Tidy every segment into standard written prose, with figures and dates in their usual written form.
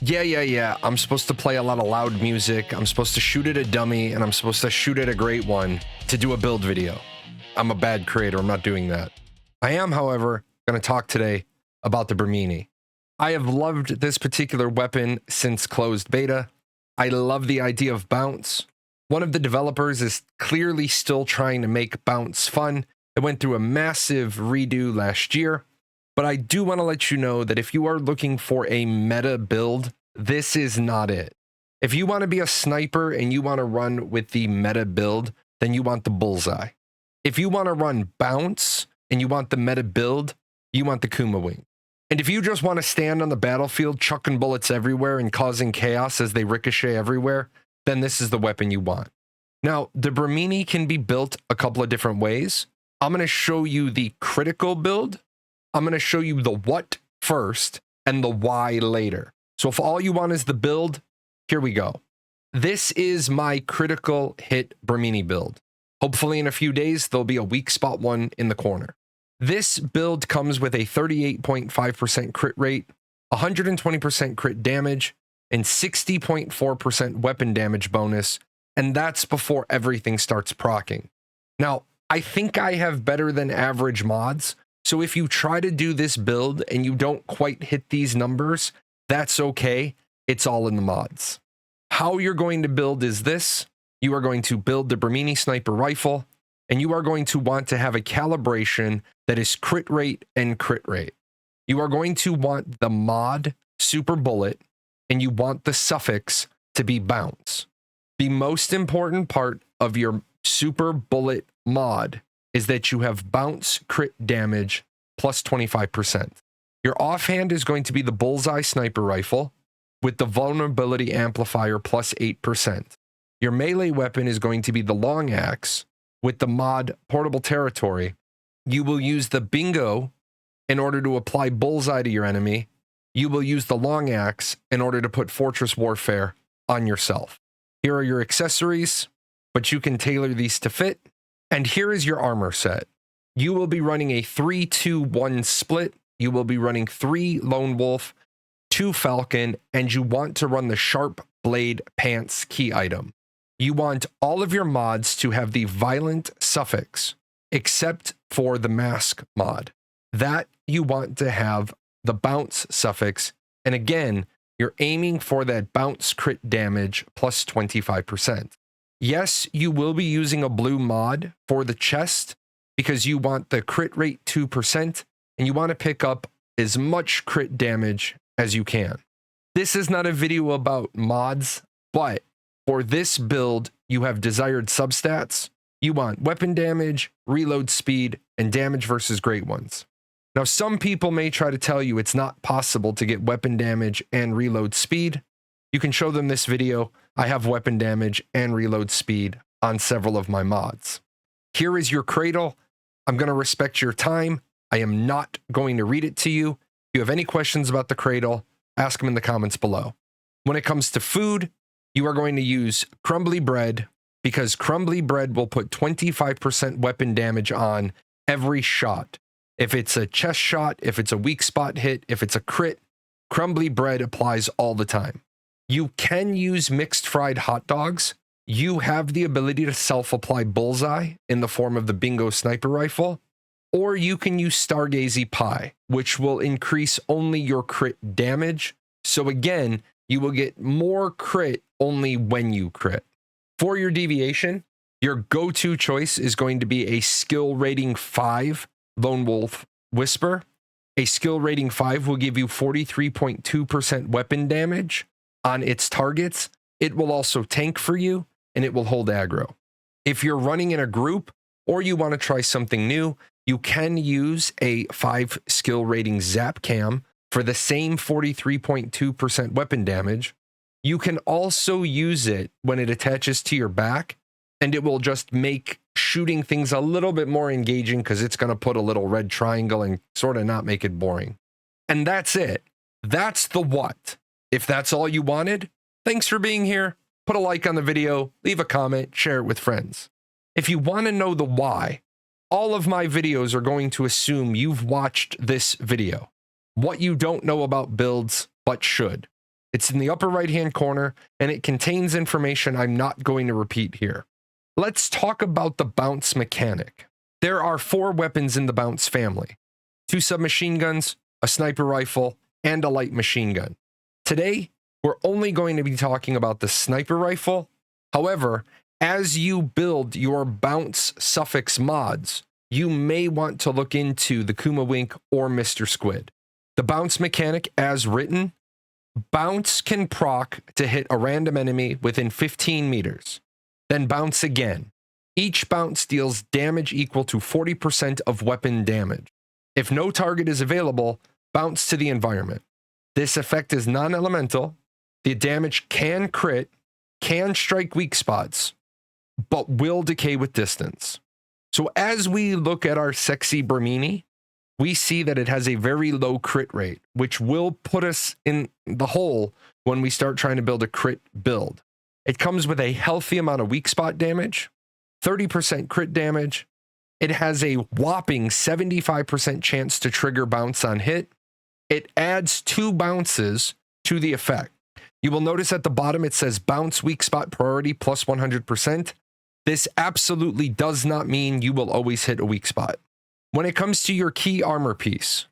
Yeah. I'm supposed to play a lot of loud music. I'm supposed to shoot at a dummy, and I'm supposed to shoot at a great one to do a build video. I'm a bad creator. I'm not doing that. I am, however, going to talk today about the Brahminy. I have loved this particular weapon since closed beta. I love the idea of bounce. One of the developers is clearly still trying to make bounce fun. It went through a massive redo last year. But I do want to let you know that if you are looking for a meta build, this is not it. If you want to be a sniper and you want to run with the meta build, then you want the bullseye. If you want to run bounce and you want the meta build, you want the Kuma wing. And if you just want to stand on the battlefield chucking bullets everywhere and causing chaos as they ricochet everywhere, then this is the weapon you want. Now, the Brahminy can be built a couple of different ways. I'm going to show you the critical build. I'm going to show you the what first and the why later. So if all you want is the build, here we go. This is my critical hit Brahminy build. Hopefully in a few days, there'll be a weak spot one in the corner. This build comes with a 38.5% crit rate, 120% crit damage, and 60.4% weapon damage bonus. And that's before everything starts proccing. Now, I think I have better than average mods. So if you try to do this build and you don't quite hit these numbers, that's okay. It's all in the mods. How you're going to build is this. You are going to build the Brahminy Sniper Rifle, and you are going to want to have a calibration that is crit rate and crit rate. You are going to want the mod super bullet, and you want the suffix to be bounce. The most important part of your super bullet mod is that you have bounce crit damage plus 25%. Your offhand is going to be the bullseye sniper rifle with the vulnerability amplifier plus 8%. Your melee weapon is going to be the long axe with the mod portable territory. You will use the bingo in order to apply bullseye to your enemy. You will use the long axe in order to put fortress warfare on yourself. Here are your accessories, but you can tailor these to fit. And here is your armor set. You will be running a 3-2-1 split. You will be running 3 Lonewolf, 2 Falcon, and you want to run the sharp blade pants key item. You want all of your mods to have the violent suffix, except for the mask mod. That you want to have the bounce suffix. And again, you're aiming for that bounce crit damage plus 25%. Yes, you will be using a blue mod for the chest because you want the crit rate 2% and you want to pick up as much crit damage as you can. This is not a video about mods, but for this build, you have desired substats. You want weapon damage, reload speed, and damage versus great ones. Now, some people may try to tell you it's not possible to get weapon damage and reload speed. You can show them this video. I have weapon damage and reload speed on several of my mods. Here is your Cradle. I'm going to respect your time. I am not going to read it to you. If you have any questions about the Cradle, ask them in the comments below. When it comes to food, you are going to use crumbly bread because crumbly bread will put 25% weapon damage on every shot. If it's a chest shot, if it's a weak spot hit, if it's a crit, crumbly bread applies all the time. You can use mixed fried hot dogs. You have the ability to self-apply bullseye in the form of the bingo sniper rifle, or you can use stargazy pie, which will increase only your crit damage. So again, you will get more crit only when you crit. For your deviation, your go-to choice is going to be a skill rating 5 Lonewolf Whisper. A skill rating 5 will give you 43.2% weapon damage on its targets. It will also tank for you, and it will hold aggro. If you're running in a group or you want to try something new, you can use a 5 skill rating Zap Cam for the same 43.2% weapon damage. You can also use it when it attaches to your back, and it will just make shooting things a little bit more engaging because it's going to put a little red triangle and sort of not make it boring. And that's it. That's the what. If that's all you wanted, thanks for being here. Put a like on the video, leave a comment, share it with friends. If you want to know the why, all of my videos are going to assume you've watched this video. What you don't know about builds, but should. It's in the upper right-hand corner, and it contains information I'm not going to repeat here. Let's talk about the bounce mechanic. There are 4 weapons in the bounce family: 2 submachine guns, a sniper rifle, and a light machine gun. Today, we're only going to be talking about the sniper rifle. However, as you build your bounce suffix mods, you may want to look into the Kuma Wink or Mr. Squid. The bounce mechanic, as written, bounce can proc to hit a random enemy within 15 meters, then bounce again. Each bounce deals damage equal to 40% of weapon damage. If no target is available, bounce to the environment. This effect is non-elemental. The damage can crit, can strike weak spots, but will decay with distance. So as we look at our sexy Brahminy, we see that it has a very low crit rate, which will put us in the hole when we start trying to build a crit build. It comes with a healthy amount of weak spot damage, 30% crit damage. It has a whopping 75% chance to trigger bounce on hit. It adds 2 bounces to the effect. You will notice at the bottom it says bounce weak spot priority plus 100%. This absolutely does not mean you will always hit a weak spot. When it comes to your key armor piece,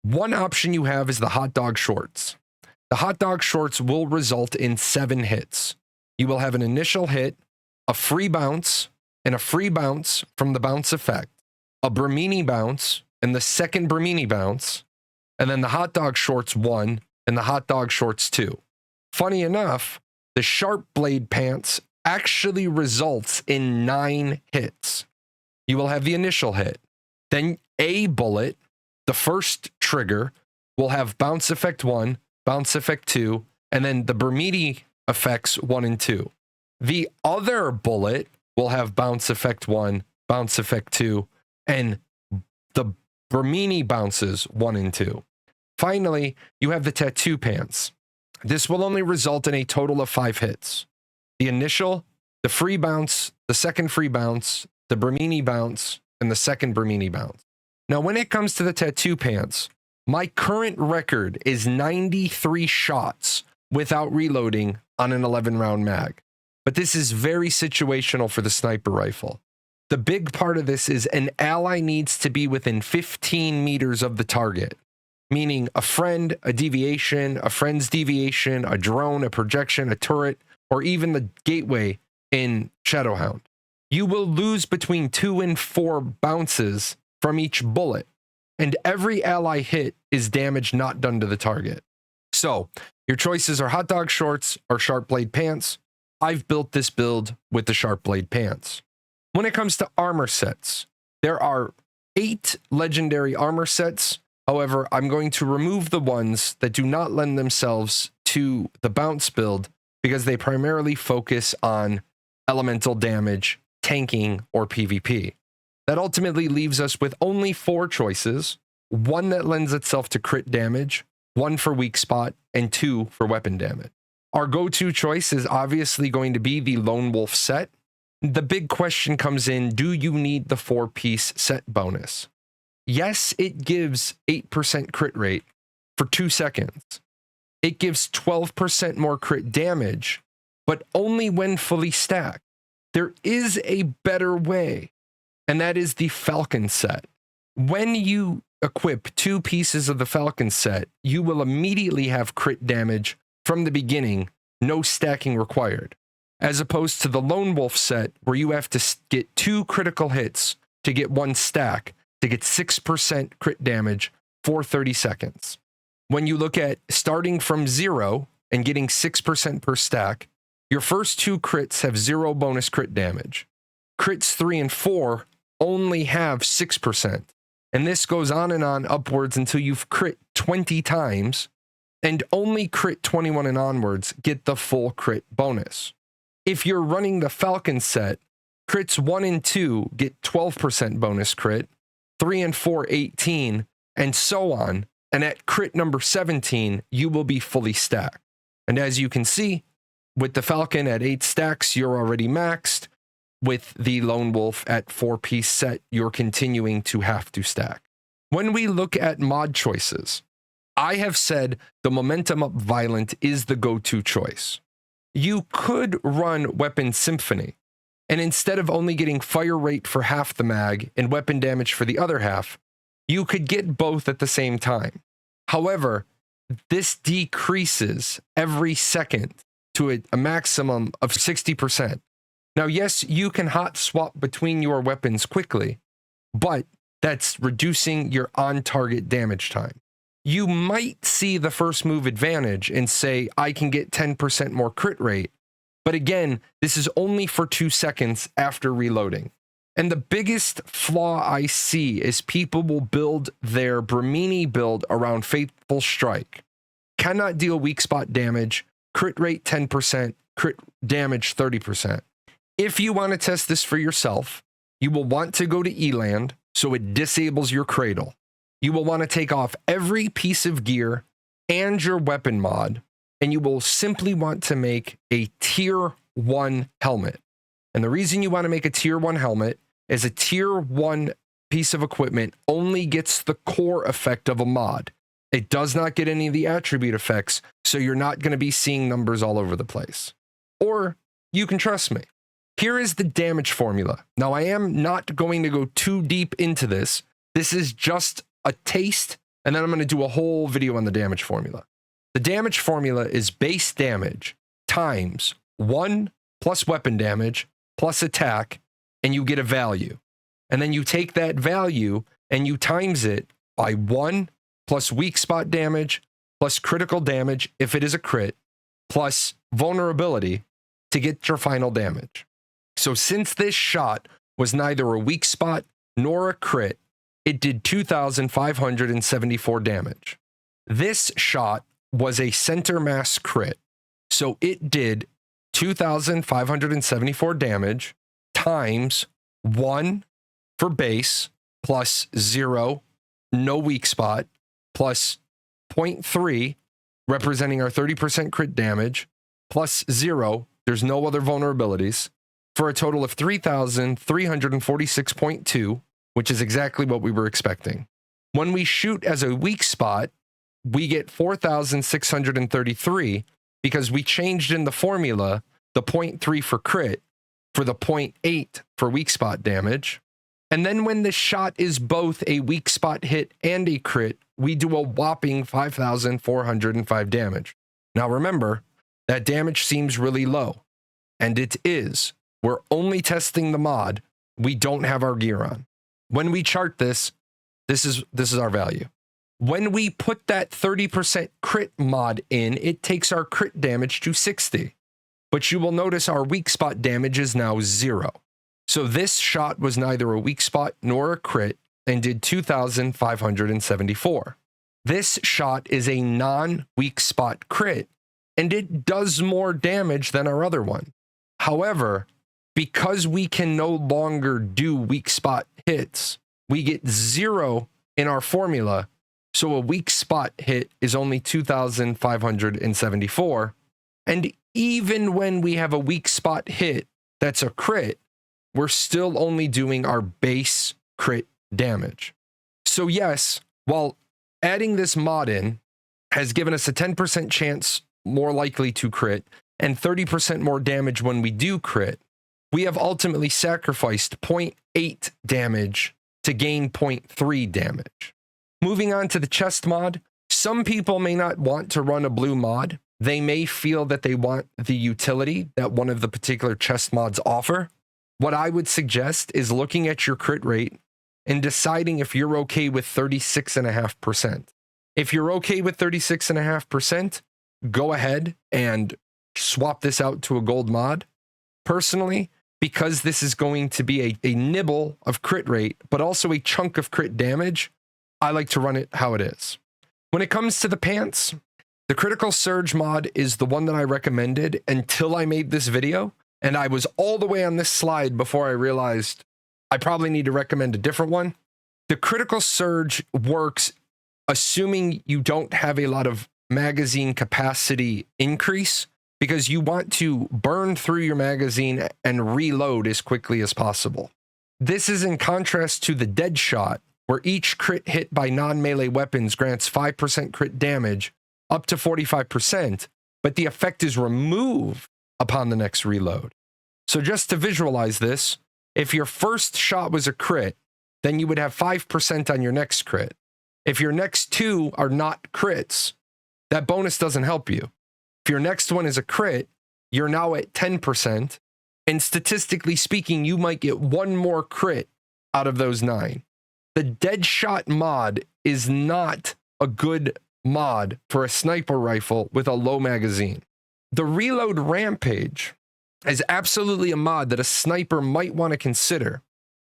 one option you have is the hot dog shorts. The hot dog shorts will result in 7 hits. You will have an initial hit, a free bounce, and a free bounce from the bounce effect, a Brahminy bounce, and the second Brahminy bounce, and then the hot dog shorts 1 and the hot dog shorts 2. Funny enough, the sharp blade pants actually results in 9 hits. You will have the initial hit. Then a bullet, the first trigger, will have bounce effect 1, bounce effect 2, and then the Brahminy effects 1 and 2. The other bullet will have bounce effect 1, bounce effect 2, and the Brahminy bounces 1 and 2. Finally, you have the tattoo pants. This will only result in a total of 5 hits. The initial, the free bounce, the second free bounce, the Brahminy bounce, and the second Brahminy bounce. Now, when it comes to the tattoo pants, my current record is 93 shots without reloading on an 11-round mag. But this is very situational for the sniper rifle. The big part of this is an ally needs to be within 15 meters of the target, meaning a friend, a deviation, a friend's deviation, a drone, a projection, a turret, or even the gateway in Shadowhound. You will lose between 2 and 4 bounces from each bullet, and every ally hit is damage not done to the target. So, your choices are hot dog shorts or sharp blade pants. I've built this build with the sharp blade pants. When it comes to armor sets, there are 8 legendary armor sets. However, I'm going to remove the ones that do not lend themselves to the bounce build because they primarily focus on elemental damage, tanking, or PvP. That ultimately leaves us with only 4 choices, 1 that lends itself to crit damage, 1 for weak spot, and 2 for weapon damage. Our go-to choice is obviously going to be the Lonewolf set. The big question comes in, do you need the 4-piece set bonus? Yes, it gives 8% crit rate for 2 seconds. It gives 12% more crit damage, but only when fully stacked. There is a better way, and that is the Falcon set. When you equip 2 pieces of the Falcon set, you will immediately have crit damage from the beginning, no stacking required, as opposed to the Lonewolf set where you have to get 2 critical hits to get 1 stack to get 6% crit damage for 30 seconds. When you look at starting from 0 and getting 6% per stack, your first 2 crits have 0 bonus crit damage. Crits 3 and 4 only have 6%. And this goes on upwards until you've crit 20 times, and only crit 21 and onwards get the full crit bonus. If you're running the Falcon set, crits 1 and 2 get 12% bonus crit, 3 and 4, 18, and so on. And at crit number 17, you will be fully stacked. And as you can see, with the Falcon at 8 stacks, you're already maxed. With the Lonewolf at 4-piece set, you're continuing to have to stack. When we look at mod choices, I have said the momentum up violent is the go-to choice. You could run Weapon Symphony, and instead of only getting fire rate for half the mag and weapon damage for the other half, you could get both at the same time. However, this decreases every second to a maximum of 60%. Now, yes, you can hot swap between your weapons quickly, but that's reducing your on-target damage time. You might see the first move advantage and say, I can get 10% more crit rate. But again, this is only for 2 seconds after reloading. And the biggest flaw I see is people will build their Brahminy build around Faithful Strike. Cannot deal weak spot damage, crit rate 10%, crit damage 30%. If you want to test this for yourself, you will want to go to Eland, so it disables your Cradle. You will want to take off every piece of gear and your weapon mod, and you will simply want to make a tier 1 helmet. And the reason you want to make a tier 1 helmet is a tier 1 piece of equipment only gets the core effect of a mod. It does not get any of the attribute effects, so you're not going to be seeing numbers all over the place. Or you can trust me. Here is the damage formula. Now, I am not going to go too deep into this. This is just a taste, and then I'm going to do a whole video on the damage formula. The damage formula is base damage times 1 plus weapon damage plus attack, and you get a value. And then you take that value and you times it by 1 plus weak spot damage plus critical damage if it is a crit plus vulnerability to get your final damage. So since this shot was neither a weak spot nor a crit, it did 2,574 damage. This shot was a center mass crit, so it did 2,574 damage times 1 for base plus 0, no weak spot, plus 0.3, representing our 30% crit damage, plus 0, there's no other vulnerabilities, for a total of 3,346.2, which is exactly what we were expecting. When we shoot as a weak spot, we get 4,633 because we changed in the formula the 0.3 for crit for the 0.8 for weak spot damage. And then when the shot is both a weak spot hit and a crit, we do a whopping 5,405 damage. Now remember, that damage seems really low, and it is. We're only testing the mod. We don't have our gear on. When we chart this, this is our value. When we put that 30% crit mod in, it takes our crit damage to 60. But you will notice our weak spot damage is now 0. So this shot was neither a weak spot nor a crit and did 2,574. This shot is a non-weak spot crit, and it does more damage than our other one. However, because we can no longer do weak spot hits, we get 0 in our formula, so a weak spot hit is only 2,574. And even when we have a weak spot hit that's a crit, we're still only doing our base crit damage. So yes, while adding this mod in has given us a 10% chance more likely to crit and 30% more damage when we do crit, we have ultimately sacrificed 0.8 damage to gain 0.3 damage. Moving on to the chest mod, some people may not want to run a blue mod. They may feel that they want the utility that one of the particular chest mods offer. What I would suggest is looking at your crit rate and deciding if you're okay with 36.5%. If you're okay with 36.5%, go ahead and swap this out to a gold mod. Personally, because this is going to be a nibble of crit rate, but also a chunk of crit damage, I like to run it how it is. When it comes to the pants, the Critical Surge mod is the one that I recommended until I made this video, and I was all the way on this slide before I realized I probably need to recommend a different one. The Critical Surge works assuming you don't have a lot of magazine capacity increase, because you want to burn through your magazine and reload as quickly as possible. This is in contrast to the dead shot, where each crit hit by non-melee weapons grants 5% crit damage up to 45%, but the effect is removed upon the next reload. So just to visualize this, if your first shot was a crit, then you would have 5% on your next crit. If your next two are not crits, that bonus doesn't help you. If your next one is a crit, you're now at 10%, and statistically speaking, you might get one more crit out of those 9. The Deadshot mod is not a good mod for a sniper rifle with a low magazine. The Reload Rampage is absolutely a mod that a sniper might want to consider,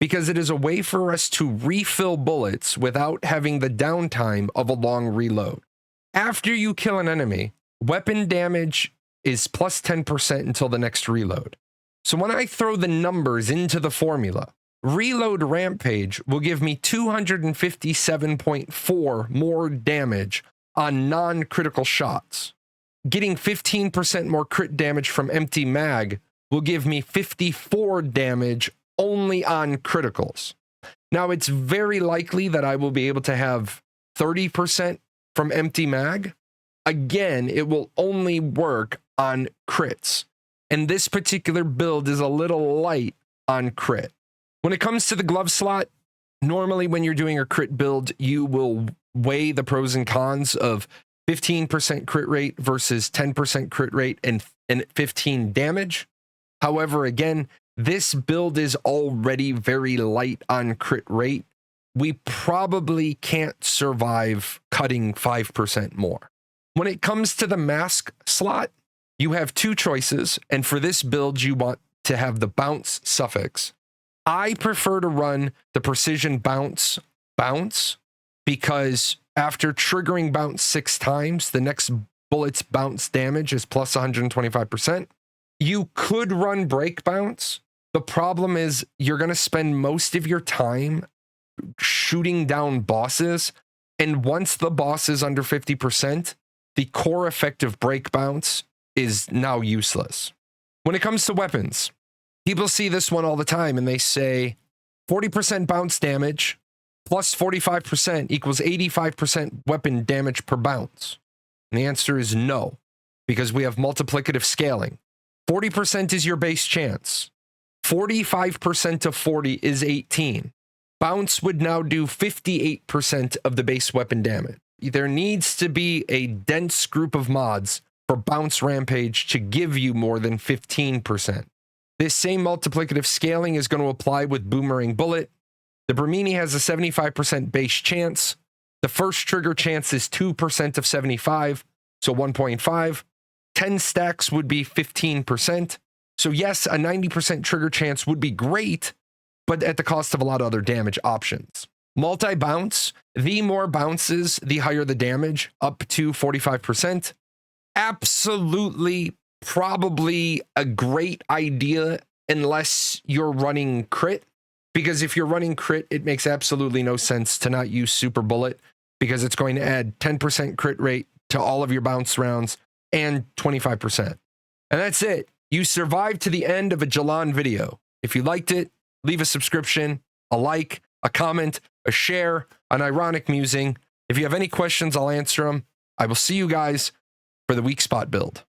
because it is a way for us to refill bullets without having the downtime of a long reload. After you kill an enemy, weapon damage is plus 10% until the next reload. So when I throw the numbers into the formula, Reload Rampage will give me 257.4 more damage on non-critical shots. Getting 15% more crit damage from empty mag will give me 54 damage only on criticals. Now, it's very likely that I will be able to have 30% from empty mag. Again, it will only work on crits. And this particular build is a little light on crit. When it comes to the glove slot, normally when you're doing a crit build, you will weigh the pros and cons of 15% crit rate versus 10% crit rate and 15 damage. However, again, this build is already very light on crit rate. We probably can't survive cutting 5% more. When it comes to the mask slot, you have two choices, and for this build, you want to have the bounce suffix. I prefer to run the precision bounce because after triggering bounce 6 times, the next bullet's bounce damage is plus 125%. You could run break bounce. The problem is you're going to spend most of your time shooting down bosses, and once the boss is under 50%, the core effect of break bounce is now useless. When it comes to weapons, people see this one all the time and they say 40% bounce damage plus 45% equals 85% weapon damage per bounce. And the answer is no, because we have multiplicative scaling. 40% is your base chance. 45% of 40 is 18. Bounce would now do 58% of the base weapon damage. There needs to be a dense group of mods for Bounce Rampage to give you more than 15%. This same multiplicative scaling is going to apply with Boomerang Bullet. The Brahminy has a 75% base chance. The first trigger chance is 2% of 75, so 1.5. 10 stacks would be 15%. So yes, a 90% trigger chance would be great, but at the cost of a lot of other damage options. Multi-bounce, the more bounces, the higher the damage, up to 45%. Absolutely, probably a great idea unless you're running crit, because if you're running crit, it makes absolutely no sense to not use Super Bullet, because it's going to add 10% crit rate to all of your bounce rounds and 25%. And that's it. You survived to the end of a jahlon video. If you liked it, leave a subscription, a like, a comment, a share, an ironic musing. If you have any questions, I'll answer them. I will see you guys for the Weakspot build.